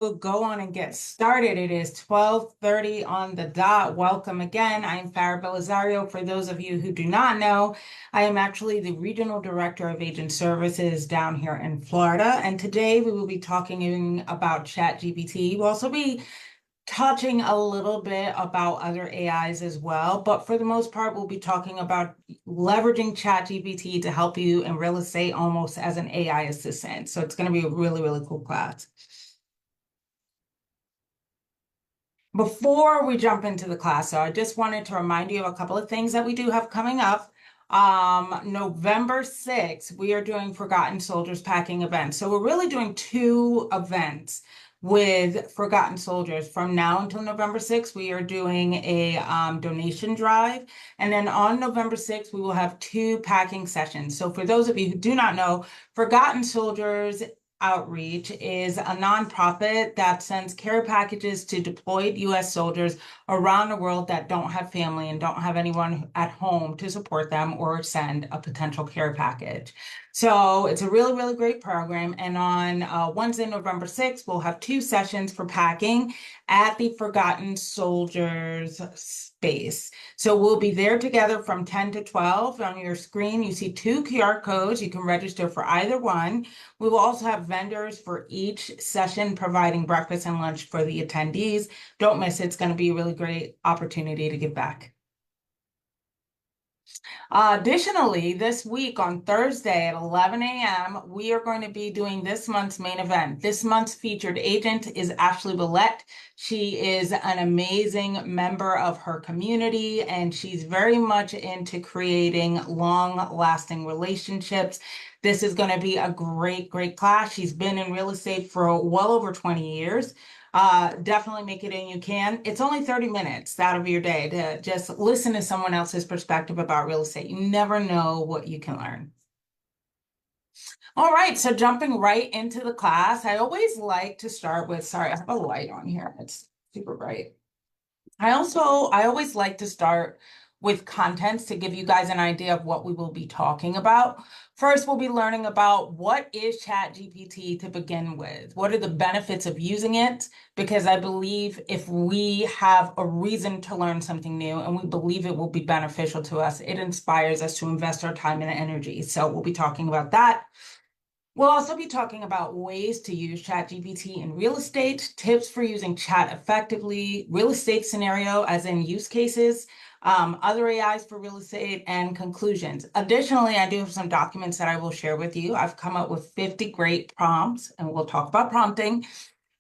We'll go on and get started. It is 12:30 on the dot. Welcome again. I'm Farah Belizario. For those of you who do not know, I am actually the Regional Director of Agent Services down here in Florida. And today we will be talking about Chat GPT. We'll also be touching a little bit about other AIs as well, but for the most part, we'll be talking about leveraging Chat GPT to help you in real estate almost as an AI assistant. So it's going to be a really, really cool class. Before we jump into the class, so I just wanted to remind you of a couple of things that we do have coming up. November 6th, we are doing Forgotten Soldiers Packing events. So we're really doing two events with Forgotten Soldiers. From now until November 6th, we are doing a donation drive. And then on November 6th, we will have two packing sessions. So for those of you who do not know, Forgotten Soldiers Outreach is a nonprofit that sends care packages to deployed U.S. soldiers around the world that don't have family and don't have anyone at home to support them or send a potential care package. So it's a really, really great program. And on Wednesday, November 6th, we'll have two sessions for packing at the Forgotten Soldiers space. So we'll be there together from 10 to 12. On your screen, you see two QR codes. You can register for either one. We will also have vendors for each session providing breakfast and lunch for the attendees. Don't miss it. It's going to be a really great opportunity to give back. Additionally, this week on Thursday at 11 a.m., we are going to be doing this month's main event. This month's featured agent is Ashley Willett. She is an amazing member of her community, and she's very much into creating long-lasting relationships. This is going to be a great, great class. She's been in real estate for well over 20 years. Definitely make it in you can. It's only 30 minutes out of your day to just listen to someone else's perspective about real estate. You never know what you can learn. All right, so jumping right into the class, I always like to start with, sorry, I have a light on here. It's super bright. I always like to start with contents to give you guys an idea of what we will be talking about. First, we'll be learning about what is Chat GPT to begin with. What are the benefits of using it? Because I believe if we have a reason to learn something new and we believe it will be beneficial to us, it inspires us to invest our time and energy. So we'll be talking about that. We'll also be talking about ways to use ChatGPT in real estate, tips for using chat effectively, real estate scenario as in use cases, other AIs for real estate, and conclusions. Additionally, I do have some documents that I will share with you. I've come up with 50 great prompts, and we'll talk about prompting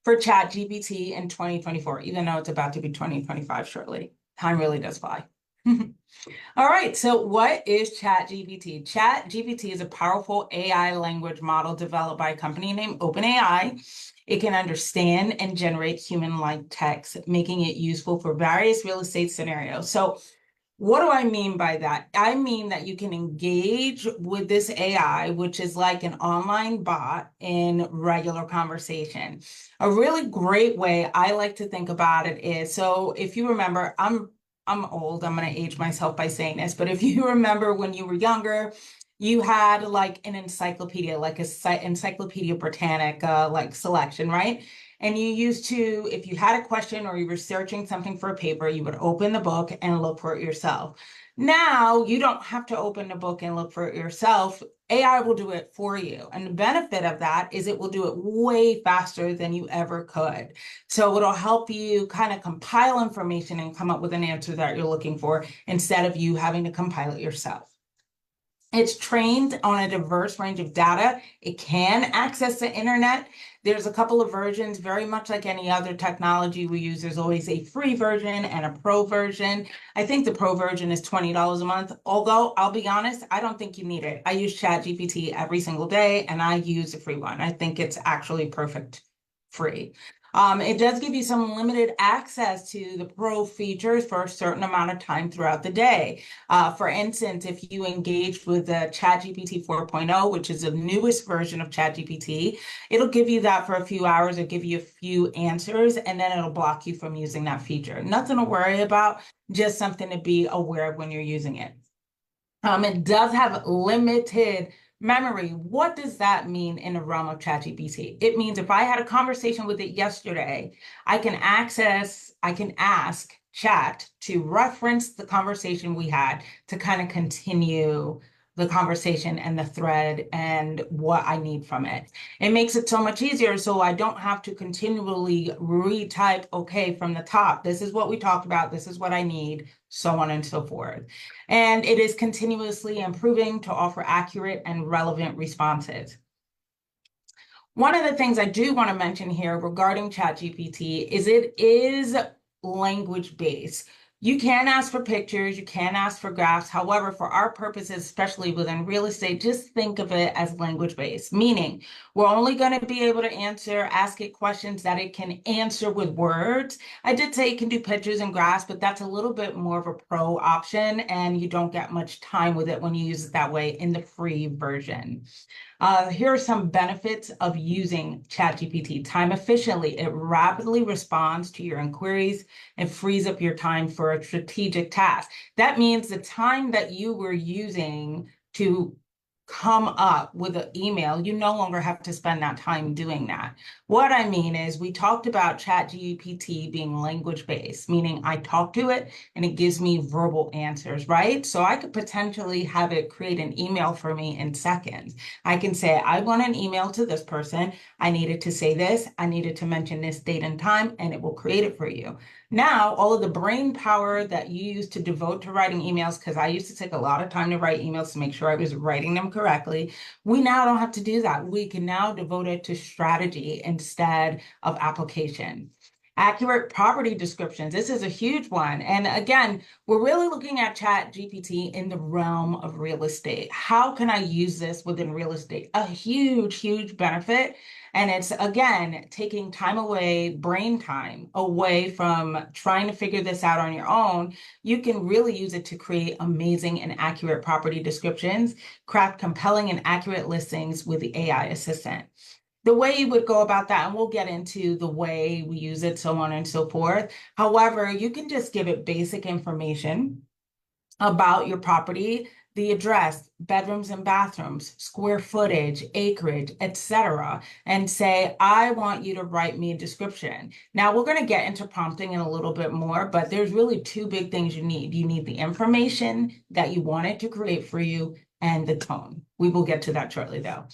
for ChatGPT in 2024, even though it's about to be 2025 shortly. Time really does fly. All right, so what is ChatGPT? ChatGPT is a powerful AI language model developed by a company named OpenAI. It can understand and generate human-like text, making it useful for various real estate scenarios. So what do I mean by that? I mean that you can engage with this AI, which is like an online bot in regular conversation. A really great way I like to think about it is, so if you remember, I'm old, I'm going to age myself by saying this, but if you remember when you were younger, you had like an encyclopedia, like a Encyclopedia Britannica like selection, right? And you used to, if you had a question or you were searching something for a paper, you would open the book and look for it yourself. Now you don't have to open the book and look for it yourself. AI will do it for you. And the benefit of that is it will do it way faster than you ever could. So it'll help you kind of compile information and come up with an answer that you're looking for instead of you having to compile it yourself. It's trained on a diverse range of data. It can access the internet. There's a couple of versions, very much like any other technology we use. There's always a free version and a pro version. I think the pro version is $20 a month, although I'll be honest, I don't think you need it. I use ChatGPT every single day and I use the free one. I think it's actually perfect free. It does give you some limited access to the pro features for a certain amount of time throughout the day. For instance, if you engaged with the ChatGPT 4.0, which is the newest version of ChatGPT, it'll give you that for a few hours, it'll give you a few answers, and then it'll block you from using that feature. Nothing to worry about, just something to be aware of when you're using it. It does have limited Memory, what does that mean in the realm of ChatGPT? It means if I had a conversation with it yesterday, I can ask Chat to reference the conversation we had to kind of continue the conversation and the thread and what I need from it. It makes it so much easier so I don't have to continually retype, okay, from the top, this is what we talked about, this is what I need, so on and so forth. And it is continuously improving to offer accurate and relevant responses. One of the things I do want to mention here regarding ChatGPT is it is language-based. You can ask for pictures, you can ask for graphs. However, for our purposes, especially within real estate, just think of it as language-based, meaning we're only going to be able to ask it questions that it can answer with words. I did say it can do pictures and graphs, but that's a little bit more of a pro option, and you don't get much time with it when you use it that way in the free version. Here are some benefits of using ChatGPT. Time efficiently. It rapidly responds to your inquiries and frees up your time for a strategic task. That means the time that you were using to come up with an email, you no longer have to spend that time doing that. What I mean is we talked about ChatGPT being language-based, meaning I talk to it and it gives me verbal answers, right? So I could potentially have it create an email for me in seconds. I can say, I want an email to this person. I needed to say this. I needed to mention this date and time, and it will create it for you. Now, all of the brain power that you used to devote to writing emails, because I used to take a lot of time to write emails to make sure I was writing them correctly, we now don't have to do that. We can now devote it to strategy instead of application. Accurate property descriptions. This is a huge one. And again, we're really looking at Chat GPT in the realm of real estate. How can I use this within real estate? A huge, huge benefit. And it's, again, taking time away, brain time away from trying to figure this out on your own. You can really use it to create amazing and accurate property descriptions, craft compelling and accurate listings with the AI assistant. The way you would go about that, and we'll get into the way we use it, so on and so forth. However, you can just give it basic information about your property, the address, bedrooms and bathrooms, square footage, acreage, etc., and say, I want you to write me a description. Now, we're going to get into prompting in a little bit more, but there's really two big things you need. You need the information that you want it to create for you and the tone. We will get to that shortly, though.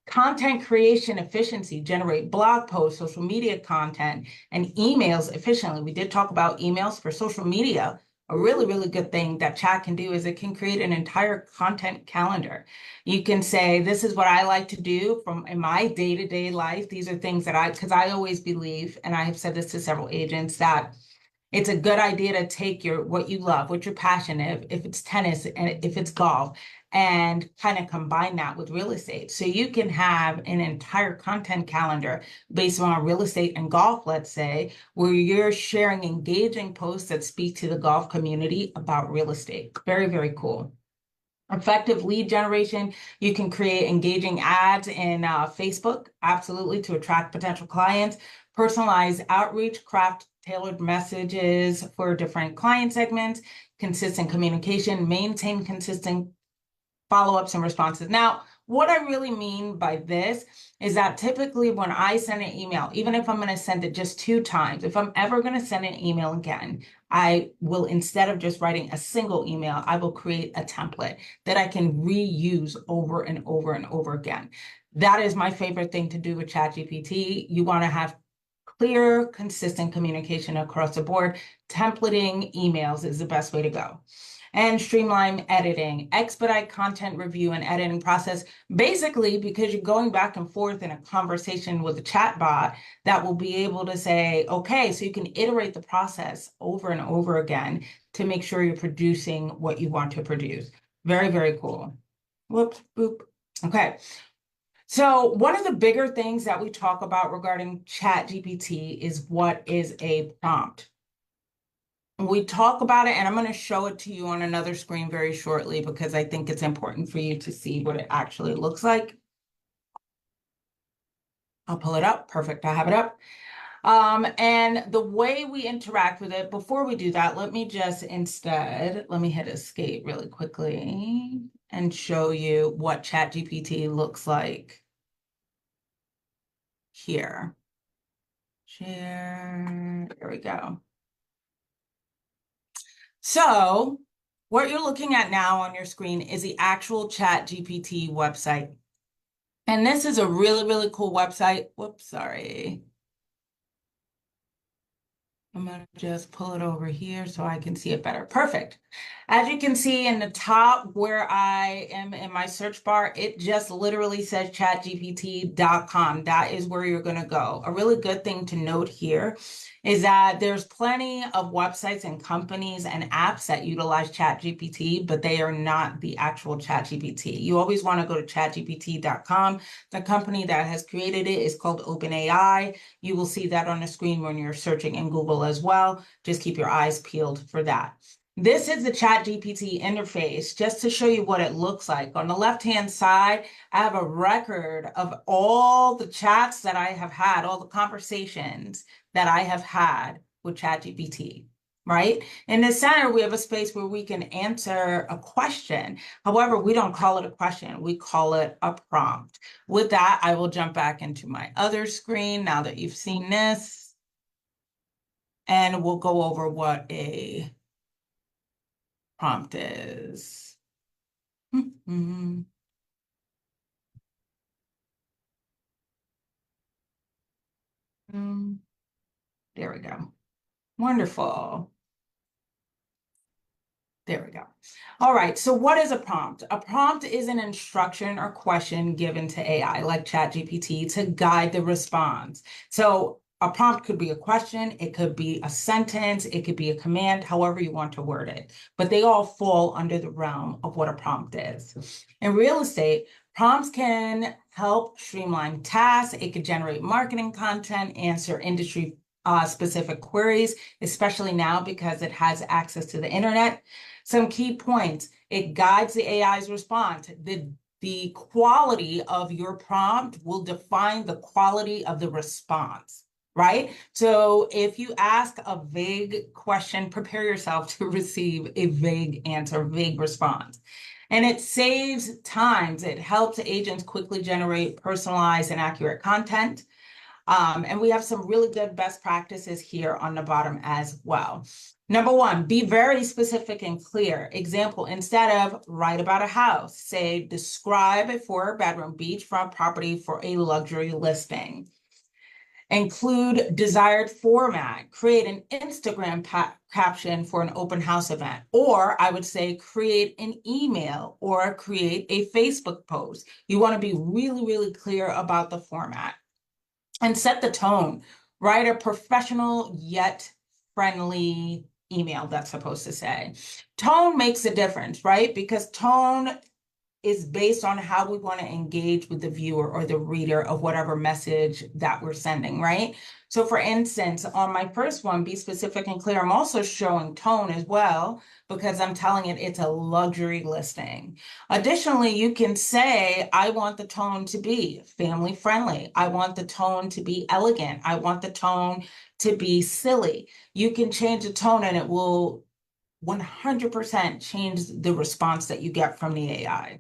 Content creation efficiency, generate blog posts, social media content, and emails efficiently. We did talk about emails for social media. A really, really good thing that chat can do is it can create an entire content calendar. You can say, this is what I like to do in my day-to-day life. These are things that because I always believe, and I have said this to several agents, that it's a good idea to take what you love, what you're passionate, if it's tennis and if it's golf, and kind of combine that with real estate. So you can have an entire content calendar based on real estate and golf, let's say, where you're sharing engaging posts that speak to the golf community about real estate. Very, very cool. Effective lead generation. You can create engaging ads in Facebook, absolutely, to attract potential clients. Personalized outreach, craft tailored messages for different client segments, consistent communication, maintain consistent follow-ups and responses. Now, what I really mean by this is that typically when I send an email, even if I'm going to send it just 2 times, if I'm ever going to send an email again, I will, instead of just writing a single email, I will create a template that I can reuse over and over and over again. That is my favorite thing to do with ChatGPT. You want to have clear, consistent communication across the board. Templating emails is the best way to go. And streamline editing, expedite content review and editing process, basically because you're going back and forth in a conversation with a chat bot that will be able to say, okay, so you can iterate the process over and over again to make sure you're producing what you want to produce. Very, very cool. Whoops, boop. Okay. So one of the bigger things that we talk about regarding Chat GPT is what is a prompt. We talk about it, and I'm going to show it to you on another screen very shortly because I think it's important for you to see what it actually looks like. I'll pull it up. Perfect. I have it up. And the way we interact with it, before we do that, let me hit escape really quickly. and show you what Chat GPT looks like here. Share, there we go. So what you're looking at now on your screen is the actual Chat GPT website. And this is a really, really cool website. Whoops, sorry. I'm gonna just pull it over here so I can see it better. Perfect. As you can see in the top where I am in my search bar, it just literally says chatgpt.com. That is where you're gonna go. A really good thing to note here is that there's plenty of websites and companies and apps that utilize ChatGPT, but they are not the actual ChatGPT. You always want to go to chatgpt.com. The company that has created it is called OpenAI. You will see that on the screen when you're searching in Google as well. Just keep your eyes peeled for that. This is the Chat GPT interface, just to show you what it looks like. On the left-hand side, I have a record of all the chats that I have had, all the conversations that I have had with Chat GPT, right? In the center, we have a space where we can answer a question. However, we don't call it a question, we call it a prompt. With that, I will jump back into my other screen now that you've seen this, and we'll go over what a prompt is. There we go. Wonderful. There we go. All right, so what is a prompt? A prompt is an instruction or question given to AI, like ChatGPT, to guide the response. So a prompt could be a question, it could be a sentence, it could be a command, however you want to word it. But they all fall under the realm of what a prompt is. In real estate, prompts can help streamline tasks. It could generate marketing content, answer industry specific queries, especially now because it has access to the internet. Some key points: it guides the AI's response. The quality of your prompt will define the quality of the response, right? So if you ask a vague question, prepare yourself to receive a vague answer, vague response. And it saves times. It helps agents quickly generate personalized and accurate content. And we have some really good best practices here on the bottom as well. Number one, be very specific and clear. Example, instead of write about a house, say describe a 4-bedroom beachfront property for a luxury listing. Include desired format, create an Instagram caption for an open house event, or I would say create an email or create a Facebook post. You want to be really, really clear about the format. And set the tone. Write a professional yet friendly email, that's supposed to say. Tone makes a difference, right? Because tone is based on how we want to engage with the viewer or the reader of whatever message that we're sending, right? So for instance, on my first one, be specific and clear, I'm also showing tone as well because I'm telling it it's a luxury listing. Additionally, you can say, I want the tone to be family friendly. I want the tone to be elegant. I want the tone to be silly. You can change the tone and it will 100% change the response that you get from the AI.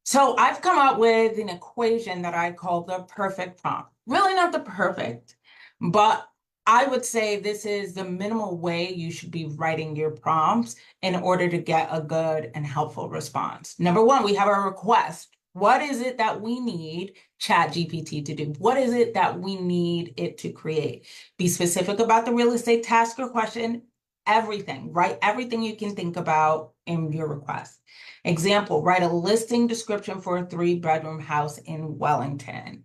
So I've come up with an equation that I call the perfect prompt. Really not the perfect, but I would say this is the minimal way you should be writing your prompts in order to get a good and helpful response. Number one, we have a request. What is it that we need ChatGPT to do? What is it that we need it to create? Be specific about the real estate task or question. Everything, write everything you can think about in your request. Example, write a listing description for a 3-bedroom house in Wellington.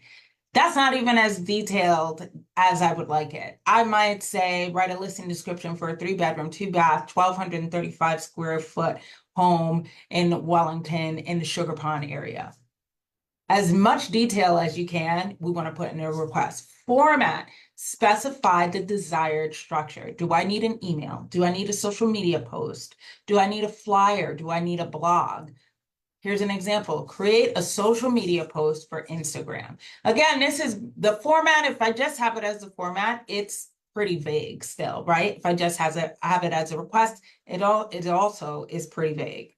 That's not even as detailed as I would like it. I might say, write a listing description for a 3-bedroom, 2-bath, 1,235 square foot home in Wellington in the Sugar Pond area. As much detail as you can, we want to put in a request. Format, specify the desired structure. Do I need an email? Do I need a social media post? Do I need a flyer? Do I need a blog? Here's an example. Create a social media post for Instagram. Again, this is the format. If I just have it as a format, it's pretty vague still, right? If I just have it as a request, it also is pretty vague.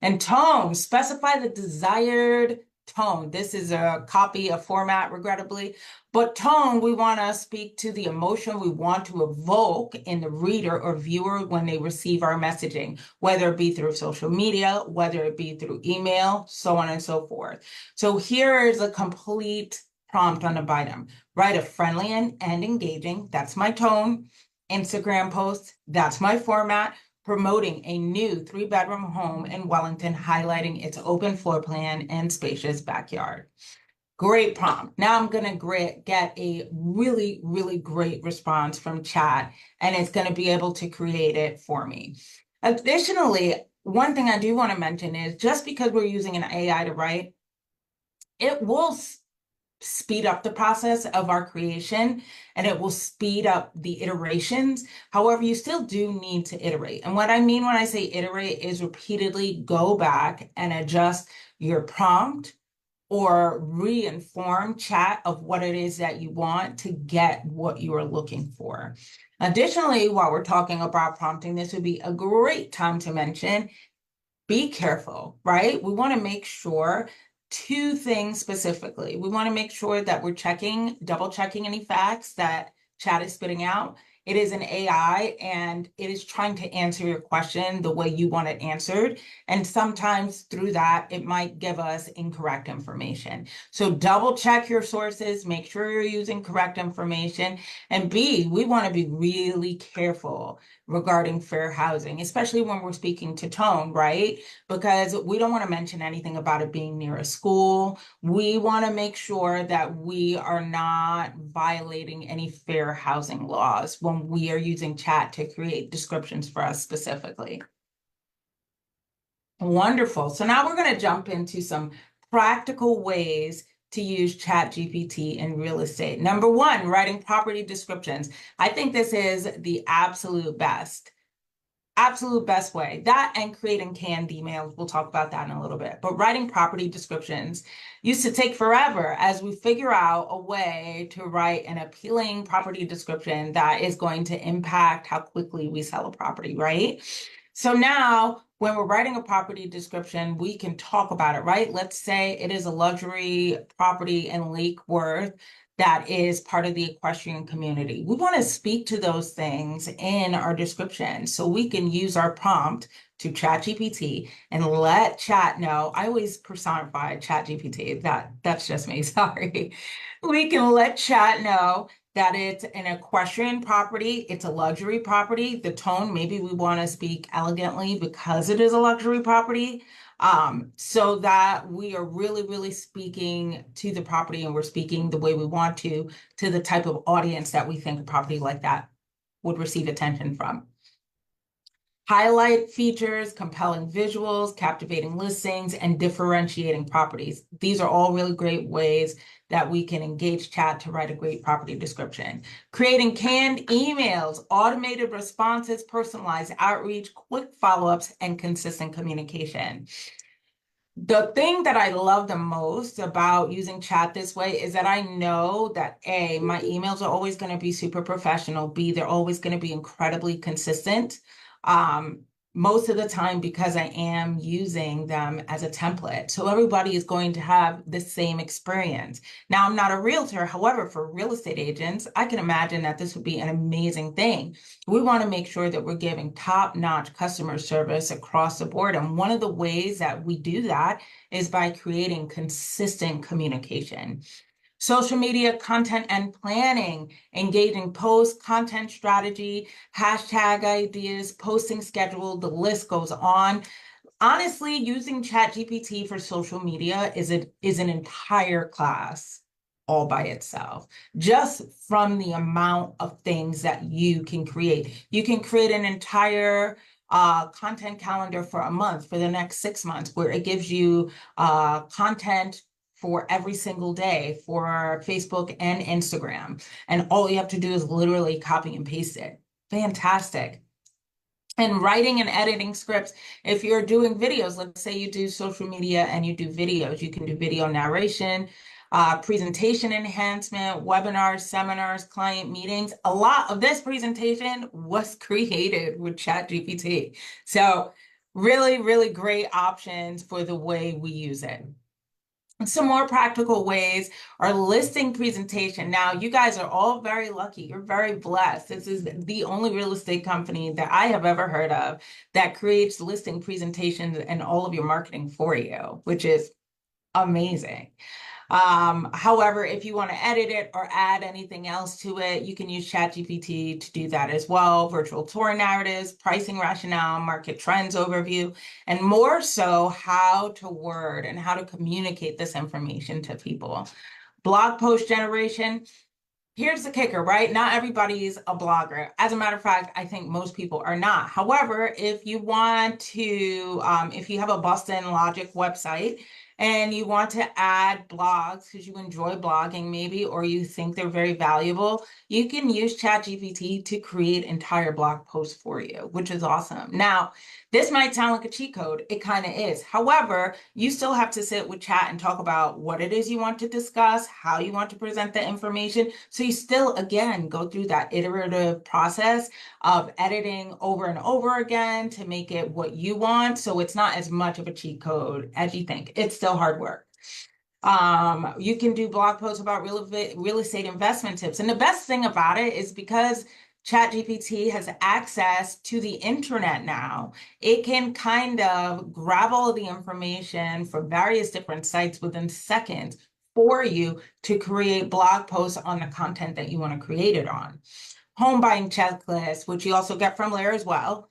And tone, specify the desired tone. This is a copy, a format, regrettably. But tone, we want to speak to the emotion we want to evoke in the reader or viewer when they receive our messaging, whether it be through social media, whether it be through email, so on and so forth. So here is a complete prompt on the item. Write a friendly and engaging, that's my tone. Instagram post, that's my format. Promoting a new 3-bedroom home in Wellington, highlighting its open floor plan and spacious backyard. Great prompt. Now I'm going to get a really, really great response from chat, and it's going to be able to create it for me. Additionally, one thing I do want to mention is just because we're using an AI to write, it will speed up the process of our creation, and it will speed up the iterations. However, you still do need to iterate. And what I mean when I say iterate is repeatedly go back and adjust your prompt or re-inform chat of what it is that you want to get what you are looking for. Additionally, while we're talking about prompting, this would be a great time to mention, be careful, right? We want to make sure two things specifically. We want to make sure that we're double checking any facts that chat is spitting out. It is an AI and it is trying to answer your question the way you want it answered. And sometimes through that, it might give us incorrect information. So double check your sources, make sure you're using correct information. And B, we want to be really careful regarding fair housing, especially when we're speaking to tone, right? Because we don't want to mention anything about it being near a school. We want to make sure that we are not violating any fair housing laws when we are using chat to create descriptions for us specifically. Wonderful. So now we're going to jump into some practical ways to use Chat GPT in real estate. Number one, writing property descriptions. I think this is the absolute best way. That and creating canned emails. We'll talk about that in a little bit. But writing property descriptions used to take forever as we figure out a way to write an appealing property description that is going to impact how quickly we sell a property, right? So now when we're writing a property description, we can talk about it, right? Let's say it is a luxury property in Lake Worth that is part of the equestrian community. We want to speak to those things in our description so we can use our prompt to Chat GPT and let chat know. I always personify Chat GPT. That's just me, sorry. We can let chat know that it's an equestrian property, it's a luxury property. The tone, maybe we want to speak elegantly because it is a luxury property, so that we are really, really speaking to the property and we're speaking the way we want to the type of audience that we think a property like that would receive attention from. Highlight features, compelling visuals, captivating listings, and differentiating properties. These are all really great ways that we can engage chat to write a great property description. Creating canned emails, automated responses, personalized outreach, quick follow-ups, and consistent communication. The thing that I love the most about using chat this way is that I know that A, my emails are always going to be super professional. B, they're always going to be incredibly consistent. Most of the time because I am using them as a template. So everybody is going to have the same experience. Now, I'm not a realtor. However, for real estate agents, I can imagine that this would be an amazing thing. We want to make sure that we're giving top-notch customer service across the board. And one of the ways that we do that is by creating consistent communication. Social media content and planning, engaging posts, content strategy, hashtag ideas, posting schedule, the list goes on. Honestly, using ChatGPT for social media is an entire class all by itself, just from the amount of things that you can create. You can create an entire content calendar for a month, for the next 6 months, where it gives you content for every single day for Facebook and Instagram. And all you have to do is literally copy and paste it. Fantastic. And writing and editing scripts, if you're doing videos, let's say you do social media and you do videos, you can do video narration, presentation enhancement, webinars, seminars, client meetings. A lot of this presentation was created with ChatGPT. So Really, really great options for the way we use it. Some more practical ways are listing presentation. Now, you guys are all very lucky. You're very blessed. This is the only real estate company that I have ever heard of that creates listing presentations and all of your marketing for you, which is amazing. However, if you want to edit it or add anything else to it, you can use Chat GPT to do that as well. Virtual tour narratives, pricing rationale, market trends overview, and more so how to word and how to communicate this information to people. Blog post generation. Here's the kicker, right? Not everybody is a blogger. As a matter of fact, I think most people are not. However, if you want to, if you have a Boston Logic website and you want to add blogs because you enjoy blogging maybe, or you think they're very valuable, you can use ChatGPT to create entire blog posts for you, which is awesome. Now, this might sound like a cheat code. It kind of is. However, you still have to sit with chat and talk about what it is you want to discuss, how you want to present the information. So you still, again, go through that iterative process of editing over and over again to make it what you want. So it's not as much of a cheat code as you think. It's still hard work. You can do blog posts about real estate investment tips. And the best thing about it is because ChatGPT has access to the internet now, it can kind of grab all of the information from various different sites within seconds for you to create blog posts on the content that you want to create it on. Home buying checklist, which you also get from Lair as well.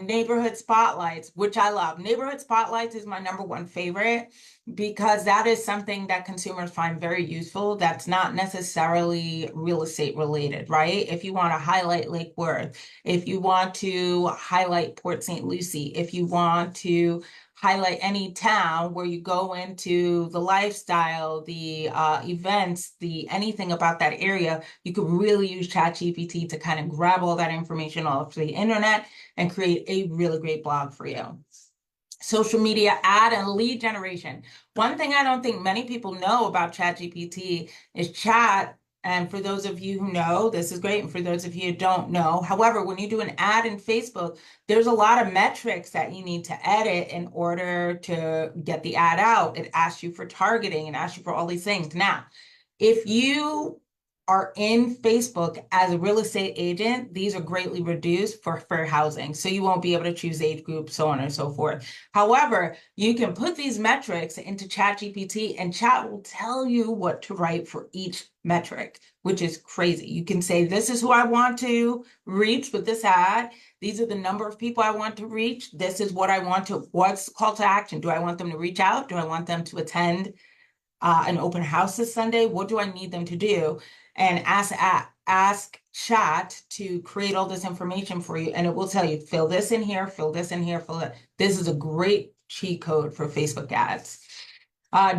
Neighborhood spotlights, which I love. Neighborhood spotlights is my #1 favorite because that is something that consumers find very useful. That's not necessarily real estate related, right? If you want to highlight Lake Worth, if you want to highlight Port St. Lucie, if you want to highlight any town where you go into the lifestyle, the events, the anything about that area, you could really use ChatGPT to kind of grab all that information off the internet and create a really great blog for you. Social media ad and lead generation. One thing I don't think many people know about ChatGPT is chat. And for those of you who know, this is great. And for those of you who don't know, however, when you do an ad in Facebook, there's a lot of metrics that you need to edit in order to get the ad out. It asks you for targeting and asks you for all these things. Now, if you are in Facebook as a real estate agent, these are greatly reduced for fair housing. So you won't be able to choose age group, so on and so forth. However, you can put these metrics into ChatGPT and chat will tell you what to write for each metric, which is crazy. You can say, this is who I want to reach with this ad. These are the number of people I want to reach. This is what I want to, what's the call to action? Do I want them to reach out? Do I want them to attend an open house this Sunday? What do I need them to do? And ask chat to create all this information for you, and it will tell you, fill this in here, fill this in here, fill that. This is a great cheat code for Facebook ads.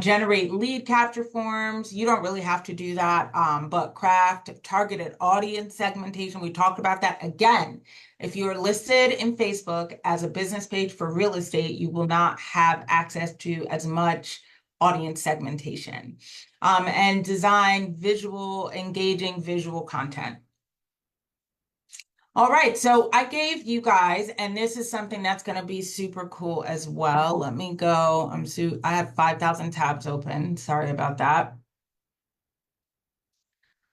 Generate lead capture forms. You don't really have to do that, but craft targeted audience segmentation. We talked about that. Again, if you're listed in Facebook as a business page for real estate, you will not have access to as much audience segmentation. And design engaging visual content. All right, so I gave you guys, and this is something that's going to be super cool as well. Let me go. I have 5,000 tabs open. Sorry about that.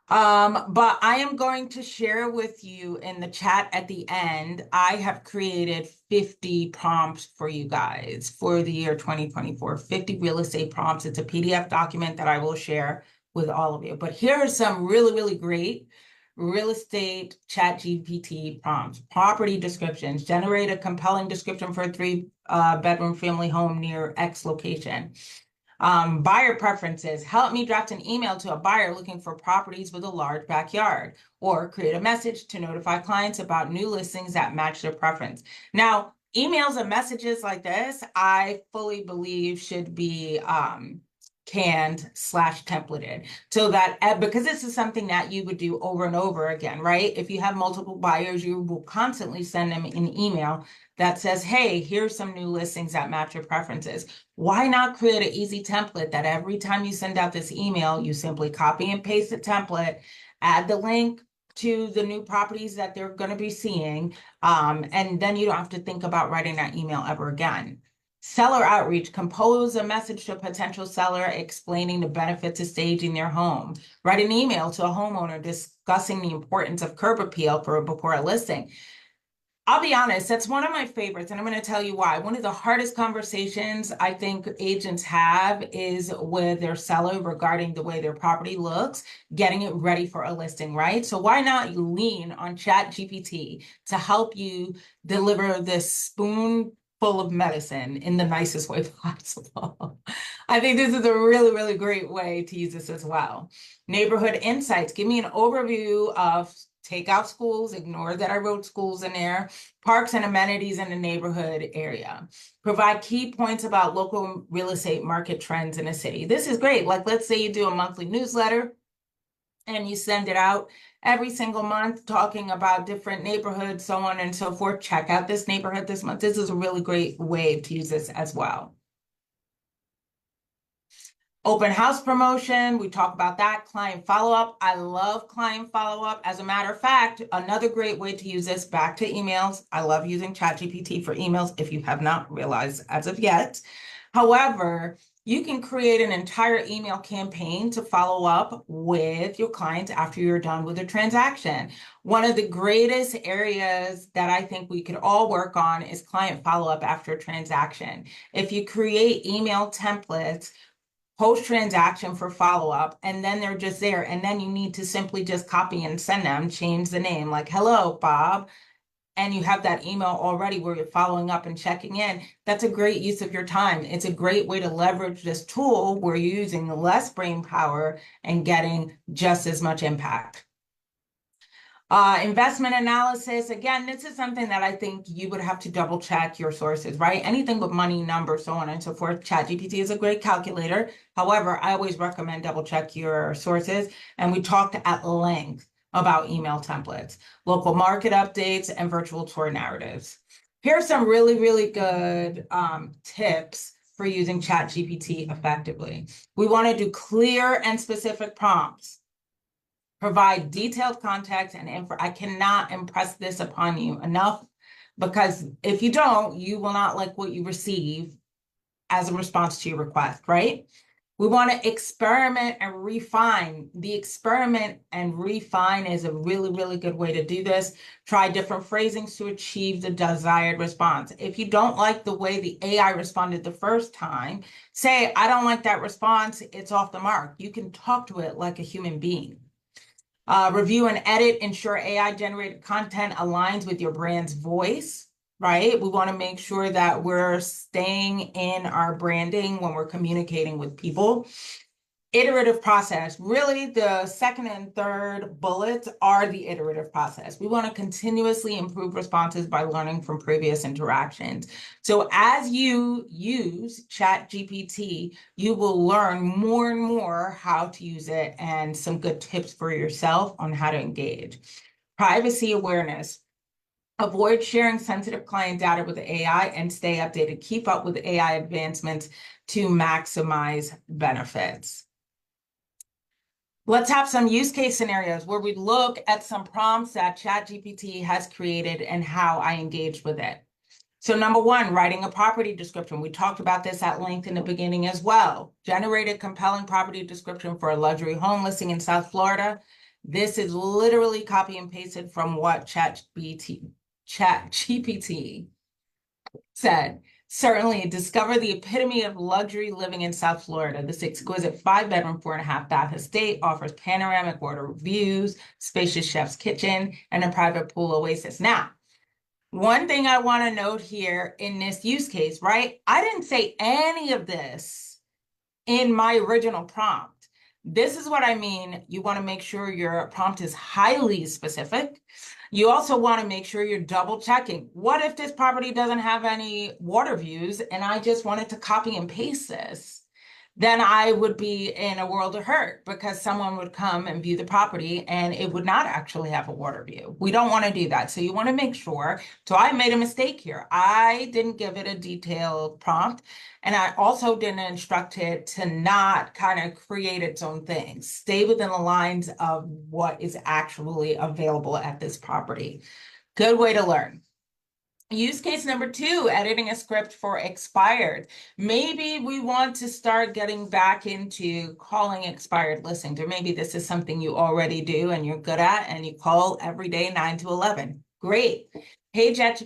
But I am going to share with you in the chat at the end. I have created 50 prompts for you guys for the year 2024, 50 real estate prompts. It's a PDF document that I will share with all of you. But here are some really, really great real estate Chat GPT prompts. Property descriptions. Generate a compelling description for a 3-bedroom family home near X location. Buyer preferences. Help me draft an email to a buyer looking for properties with a large backyard, or create a message to notify clients about new listings that match their preference. Now, emails and messages like this, I fully believe should be canned/templated, so that because this is something that you would do over and over again, right? If you have multiple buyers, you will constantly send them an email that says, hey, here's some new listings that match your preferences. Why not create an easy template that every time you send out this email, you simply copy and paste the template, add the link to the new properties that they're going to be seeing. And then you don't have to think about writing that email ever again. Seller outreach, compose a message to a potential seller explaining the benefits of staging their home. Write an email to a homeowner discussing the importance of curb appeal before a listing. I'll be honest, that's one of my favorites, and I'm going to tell you why. One of the hardest conversations I think agents have is with their seller regarding the way their property looks, getting it ready for a listing, right? So why not lean on Chat GPT to help you deliver this spoonful of medicine in the nicest way possible? I think this is a really, really great way to use this as well. Neighborhood insights, give me an overview of take out schools, ignore that I wrote schools in there, parks and amenities in the neighborhood area. Provide key points about local real estate market trends in a city. This is great. Like, let's say you do a monthly newsletter and you send it out every single month talking about different neighborhoods, so on and so forth. Check out this neighborhood this month. This is a really great way to use this as well. Open house promotion, we talk about that. Client follow-up, I love client follow-up. As a matter of fact, another great way to use this, back to emails. I love using ChatGPT for emails if you have not realized as of yet. However, you can create an entire email campaign to follow up with your clients after you're done with a transaction. One of the greatest areas that I think we could all work on is client follow-up after a transaction. If you create email templates post-transaction for follow-up, and then they're just there, and then you need to simply just copy and send them, change the name, like, hello, Bob, and you have that email already where you're following up and checking in. That's a great use of your time. It's a great way to leverage this tool where you're using less brain power and getting just as much impact. Investment analysis. Again, this is something that I think you would have to double check your sources, right? Anything with money, numbers, so on and so forth. ChatGPT is a great calculator. However, I always recommend double check your sources. And we talked at length about email templates, local market updates, and virtual tour narratives. Here's some really, really good tips for using ChatGPT effectively. We want to do clear and specific prompts. Provide detailed context and info. I cannot impress this upon you enough, because if you don't, you will not like what you receive as a response to your request, right? We want to experiment and refine. The experiment and refine is a really, really good way to do this. Try different phrasings to achieve the desired response. If you don't like the way the AI responded the first time, say, I don't like that response, it's off the mark. You can talk to it like a human being. Review and edit, ensure AI-generated content aligns with your brand's voice, right? We want to make sure that we're staying in our branding when we're communicating with people. Iterative process. Really, the second and third bullets are the iterative process. We want to continuously improve responses by learning from previous interactions. So as you use ChatGPT, you will learn more and more how to use it and some good tips for yourself on how to engage. Privacy awareness. Avoid sharing sensitive client data with AI and stay updated. Keep up with AI advancements to maximize benefits. Let's have some use case scenarios where we look at some prompts that ChatGPT has created and how I engaged with it. So number one, writing a property description. We talked about this at length in the beginning as well. Generate a compelling property description for a luxury home listing in South Florida. This is literally copy and pasted from what ChatGPT said. Certainly, discover the epitome of luxury living in South Florida. This exquisite 5-bedroom, 4.5-bath estate offers panoramic water views, spacious chef's kitchen, and a private pool oasis. Now, one thing I want to note here in this use case, right? I didn't say any of this in my original prompt. This is what I mean. You want to make sure your prompt is highly specific. You also want to make sure you're double checking. What if this property doesn't have any water views and I just wanted to copy and paste this? then I would be in a world of hurt because someone would come and view the property and it would not actually have a water view. We don't want to do that. So you want to make sure. So I made a mistake here. I didn't give it a detailed prompt. And I also didn't instruct it to not kind of create its own thing. Stay within the lines of what is actually available at this property. Good way to learn. Use case number 2, editing a script for expired. Maybe we want to start getting back into calling expired listings, or maybe this is something you already do and you're good at and you call every day 9 to 11. Great. Hey, first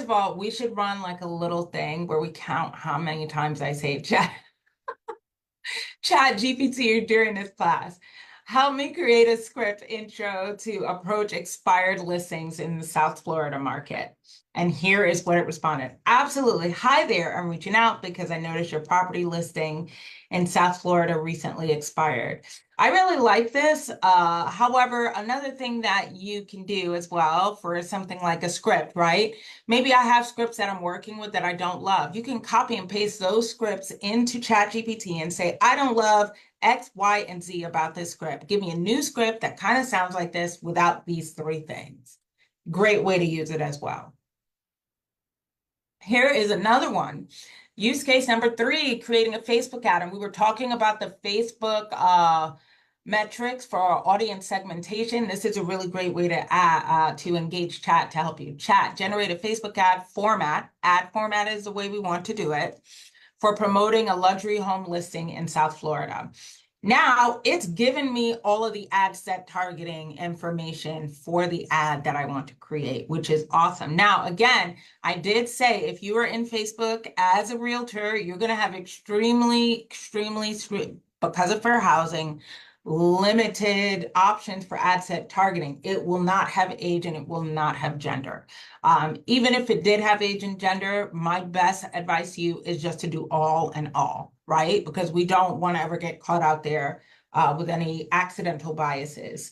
of all, we should run like a little thing where we count how many times I say Chat GPT during this class. Help me create a script intro to approach expired listings in the South Florida market. And here is what it responded. Absolutely. Hi there. I'm reaching out because I noticed your property listing in South Florida recently expired. I really like this. However, another thing that you can do as well for something like a script, right? Maybe I have scripts that I'm working with that I don't love. You can copy and paste those scripts into Chat GPT and say, I don't love X, Y, and Z about this script. Give me a new script that kind of sounds like this without these 3 things. Great way to use it as well. Here is another one. Use case number 3, creating a Facebook ad. And we were talking about the Facebook metrics for our audience segmentation. This is a really great way to engage chat to help you. Chat, generate a Facebook ad format. Ad format is the way we want to do it for promoting a luxury home listing in South Florida. Now it's given me all of the ad set targeting information for the ad that I want to create, which is awesome. Now, again, I did say if you are in Facebook as a realtor, you're going to have extremely, because of fair housing, limited options for ad set targeting. It will not have age and it will not have gender. Even if it did have age and gender, my best advice to you is just to do all and all, right? Because we don't want to ever get caught out there with any accidental biases.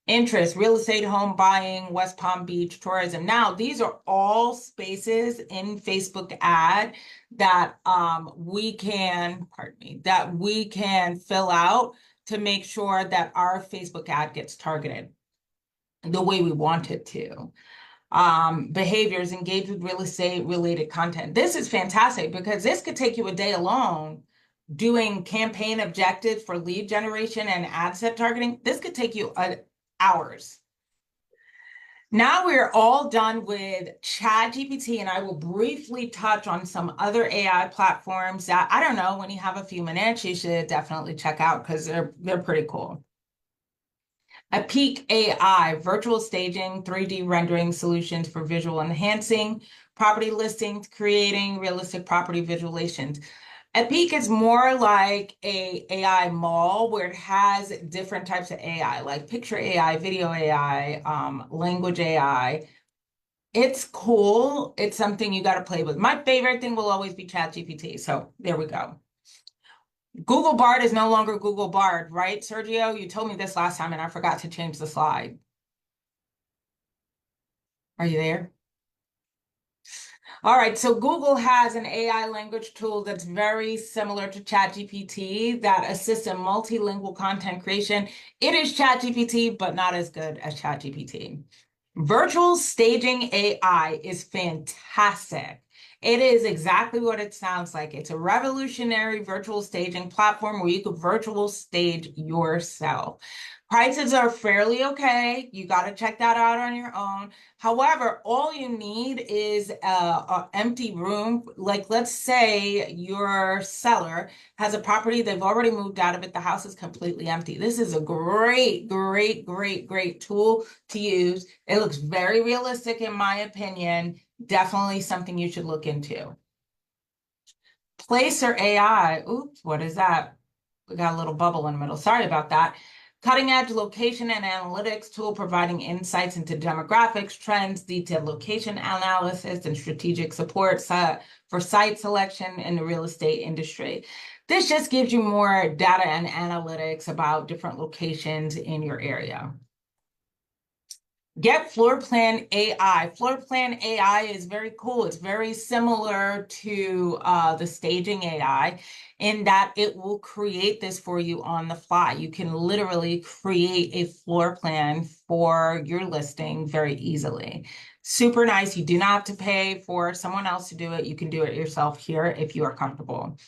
Interest, real estate, home buying, West Palm Beach, tourism. Now, these are all spaces in Facebook ad that we can fill out to make sure that our Facebook ad gets targeted the way we want it to. Behaviors, engage with real estate related content. This is fantastic because this could take you a day alone doing campaign objectives for lead generation and ad set targeting. This could take you hours. Now we're all done with Chat GPT, and I will briefly touch on some other AI platforms that, I don't know, when you have a few minutes, you should definitely check out because they're pretty cool. A Peak AI, virtual staging, 3D rendering solutions for visual enhancing, property listings, creating realistic property visualizations. A Peak is more like a AI mall where it has different types of AI, like picture AI, video AI, language AI. It's cool. It's something you got to play with. My favorite thing will always be ChatGPT. So there we go. Google Bard is no longer Google Bard, right, Sergio? You told me this last time and I forgot to change the slide. Are you there? All right, so Google has an AI language tool that's very similar to ChatGPT that assists in multilingual content creation. It is ChatGPT, but not as good as ChatGPT. Virtual staging AI is fantastic. It is exactly what it sounds like. It's a revolutionary virtual staging platform where you could virtual stage yourself. Prices are fairly okay. You got to check that out on your own. However, all you need is an empty room. Like, let's say your seller has a property, they've already moved out of it. The house is completely empty. This is a great tool to use. It looks very realistic in my opinion. Definitely something you should look into. Placer AI. Oops, what is that? We got a little bubble in the middle. Sorry about that. Cutting edge location and analytics tool providing insights into demographics, trends, detailed location analysis, and strategic support for site selection in the real estate industry. This just gives you more data and analytics about different locations in your area. Get Floor Plan AI. Floor Plan AI is very cool. It's very similar to the staging AI in that it will create this for you on the fly. You can literally create a floor plan for your listing very easily. Super nice. You do not have to pay for someone else to do it. You can do it yourself here if you are comfortable.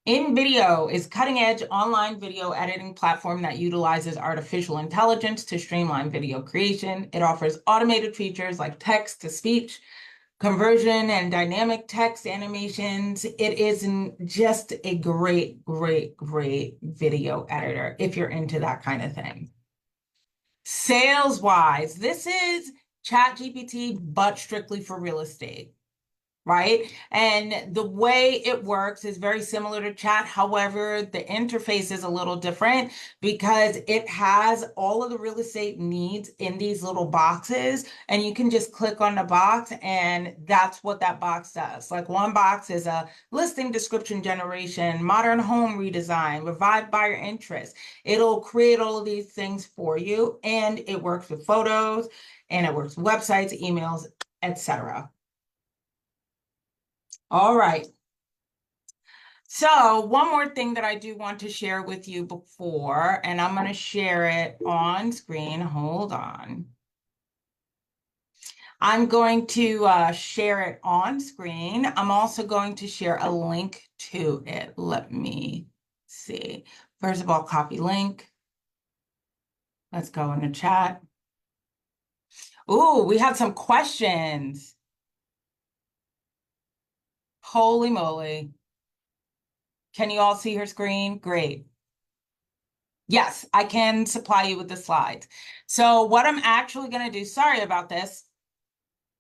InVideo is cutting-edge online video editing platform that utilizes artificial intelligence to streamline video creation. It offers automated features like text-to-speech, conversion, and dynamic text animations. It is just a great, great, great video editor if you're into that kind of thing. Sales-wise, this is Chat GPT, but strictly for real estate. Right? And the way it works is very similar to chat. However, the interface is a little different because it has all of the real estate needs in these little boxes. And you can just click on the box and that's what that box does. Like one box is a listing description generation, modern home redesign, revived buyer interest. It'll create all of these things for you. And it works with photos and it works with websites, emails, etc. All right. So one more thing that I do want to share with you before, and I'm going to share it on screen. Hold on. I'm going to share it on screen. I'm also going to share a link to it. Let me see. First of all, copy link. Let's go in the chat. Ooh, we have some questions. Holy moly. Can you all see her screen? Great. Yes, I can supply you with the slides. So what I'm actually going to do, sorry about this,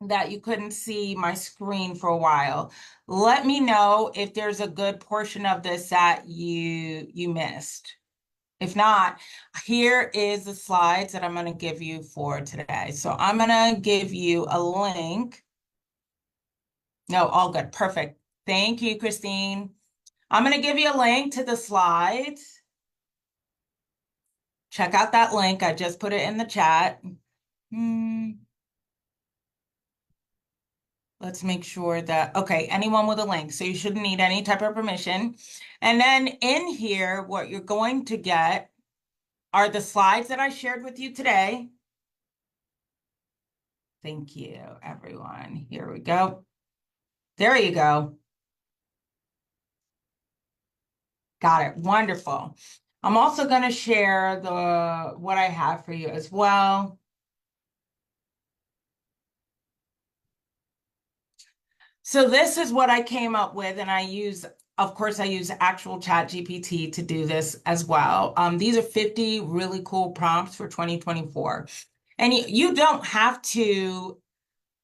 that you couldn't see my screen for a while. Let me know if there's a good portion of this that you missed. If not, here is the slides that I'm going to give you for today. So I'm going to give you a link. No, all good. Perfect. Thank you, Christine. I'm going to give you a link to the slides. Check out that link. I just put it in the chat. Let's make sure that, okay, anyone with a link. So you shouldn't need any type of permission. And then in here, what you're going to get are the slides that I shared with you today. Thank you, everyone. Here we go. There you go. Got it. Wonderful. I'm also going to share what I have for you as well. So this is what I came up with, and of course, I use actual Chat GPT to do this as well. These are 50 really cool prompts for 2024. And you don't have to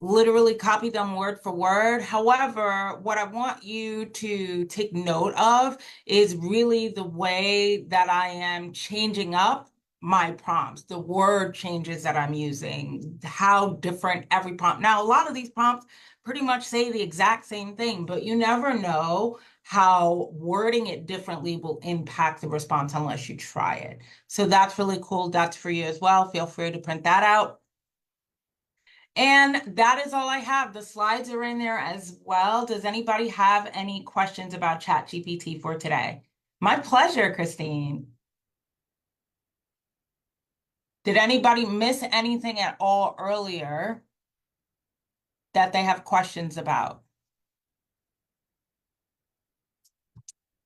literally copy them word for word. However, what I want you to take note of is really the way that I am changing up my prompts, the word changes that I'm using, how different every prompt. Now, a lot of these prompts pretty much say the exact same thing, but you never know how wording it differently will impact the response unless you try it. So that's really cool. That's for you as well. Feel free to print that out. And that is all I have. The slides are in there as well. Does anybody have any questions about Chat GPT for today? My pleasure, Christine. Did anybody miss anything at all earlier that they have questions about?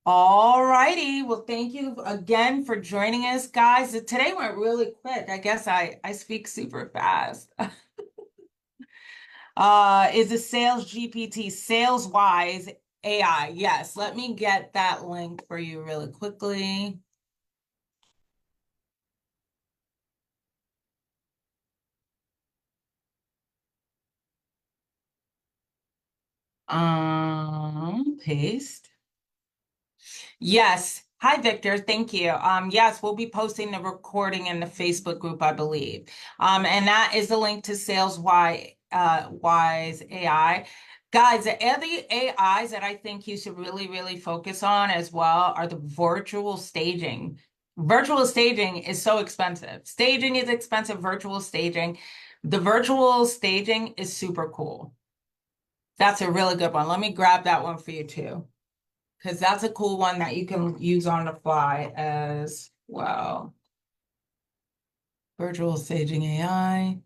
All righty. Well, thank you again for joining us, guys. Today went really quick. I guess I speak super fast. Is a Sales GPT, sales-wise AI? Yes, let me get that link for you really quickly. Paste. Yes. Hi, Victor. Thank you. Yes, we'll be posting the recording in the Facebook group, I believe. And that is the link to Wise AI. Guys, the other AIs that I think you should really, really focus on as well are the virtual staging. Virtual staging is so expensive. Staging is expensive, virtual staging. The virtual staging is super cool. That's a really good one. Let me grab that one for you too, because that's a cool one that you can use on the fly as well. Virtual staging AI.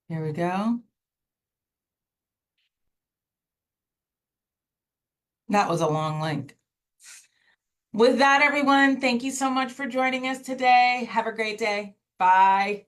Here we go. That was a long link. With that, everyone, thank you so much for joining us today. Have a great day. Bye.